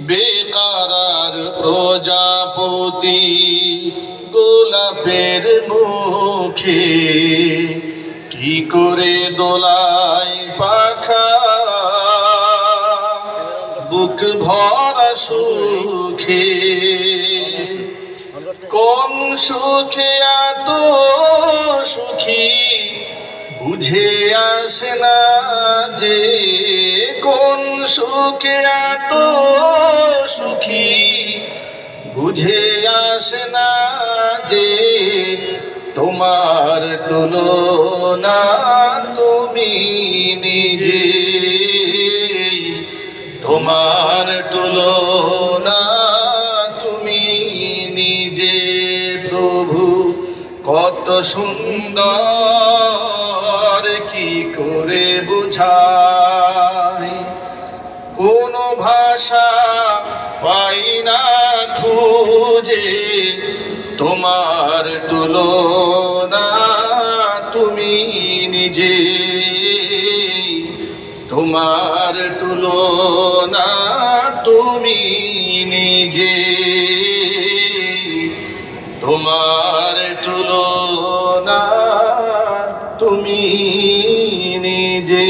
বেকারার প্রজাপতি গোলাপের মুখে কি করে দোলায় পাখা বুক ভরা সুখে। কোন সুখে এত সুখী বুঝে আসে না যে, কোন সুখে এত সুখী বুঝে আসে না যে, তোমার তুলনা তুমি নিজে, তোমার তুলনা তুমি নিজে। প্রভু কত সুন্দর কি করে বুঝাই, কোন ভাষা পাই না খুঁজে, তোমার তুলনা তুমি নিজে, তোমার তুলনা তুমি নিজে, তোমার তুলনা তুমি নিজে।